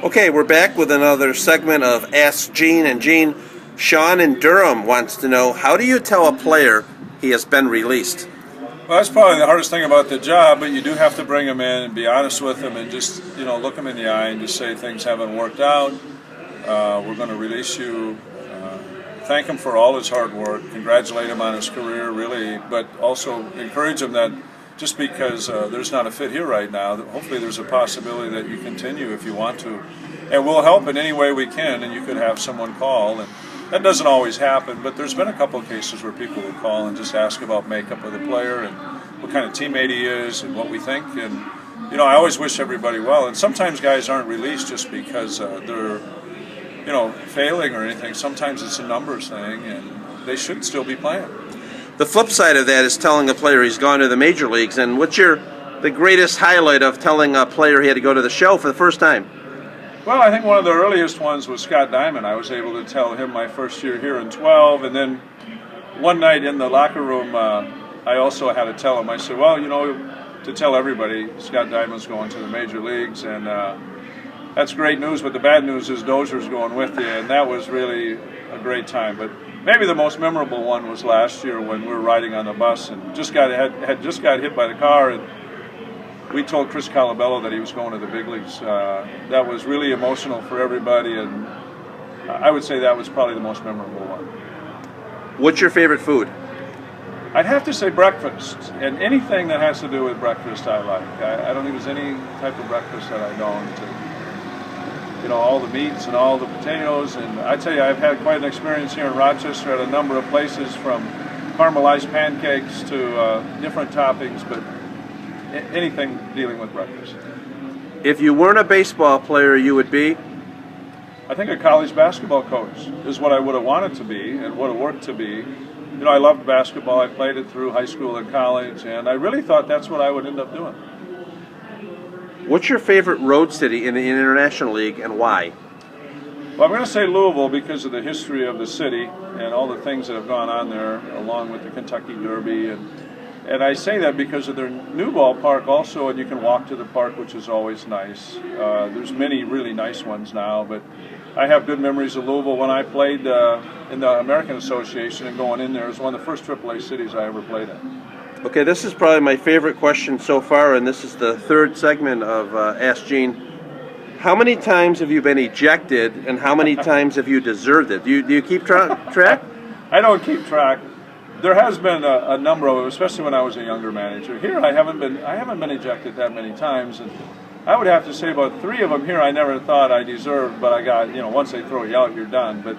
Okay, we're back with another segment of Ask Gene. And Gene, Sean in Durham wants to know, how do you tell a player he has been released? Well, that's probably the hardest thing about the job, but you do have to bring them in and be honest with them and just, look them in the eye and just say things haven't worked out. We're going to release you. Thank him for all his hard work. Congratulate him on his career, really, but also encourage him that just because there's not a fit here right now, that hopefully there's a possibility that you continue if you want to. And we'll help in any way we can, and you could have someone call. And that doesn't always happen, but there's been a couple of cases where people will call and just ask about makeup of the player and what kind of teammate he is and what we think. And, I always wish everybody well. And sometimes guys aren't released just because they're, failing or anything. Sometimes it's a numbers thing, and they should still be playing. The flip side of that is telling a player he's gone to the major leagues. And what's the greatest highlight of telling a player he had to go to the show for the first time? Well, I think one of the earliest ones was Scott Diamond. I was able to tell him my first year here in 12, and then one night in the locker room, I also had to tell him. I said, well, to tell everybody, Scott Diamond's going to the major leagues, and that's great news, but the bad news is Dozier's going with you, and that was really a great time. But maybe the most memorable one was last year when we were riding on the bus and had just got hit by the car, and we told Chris Colabello that he was going to the big leagues. That was really emotional for everybody, and I would say that was probably the most memorable one. What's your favorite food? I'd have to say breakfast, and anything that has to do with breakfast I like. I don't think there's any type of breakfast that I don't. All the meats and all the potatoes, and I tell you, I've had quite an experience here in Rochester at a number of places, from caramelized pancakes to different toppings, but anything dealing with breakfast. If you weren't a baseball player, you would be? I think a college basketball coach is what I would have wanted to be and would have worked to be. I loved basketball. I played it through high school and college, and I really thought that's what I would end up doing. What's your favorite road city in the International League, and why? Well, I'm going to say Louisville because of the history of the city and all the things that have gone on there, along with the Kentucky Derby. And I say that because of their new ballpark also, and you can walk to the park, which is always nice. There's many really nice ones now, but I have good memories of Louisville when I played in the American Association, and going in there. It was one of the first AAA cities I ever played in. Okay, this is probably my favorite question so far, and this is the third segment of Ask Gene. How many times have you been ejected, and how many times have you deserved it? Do you keep track? I don't keep track. There has been a number of them, especially when I was a younger manager. Here, I haven't been ejected that many times, and I would have to say about 3 of them here I never thought I deserved, but I got, once they throw you out, you're done. But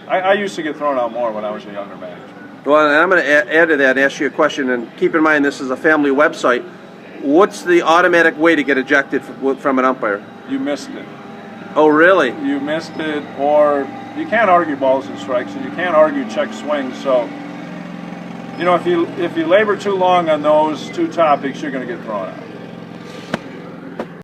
I used to get thrown out more when I was a younger manager. Well, and I'm going to add to that and ask you a question, and keep in mind this is a family website. What's the automatic way to get ejected from an umpire? You missed it. Oh, really? You missed it, or you can't argue balls and strikes, and you can't argue check swings. So, if you labor too long on those 2 topics, you're going to get thrown out.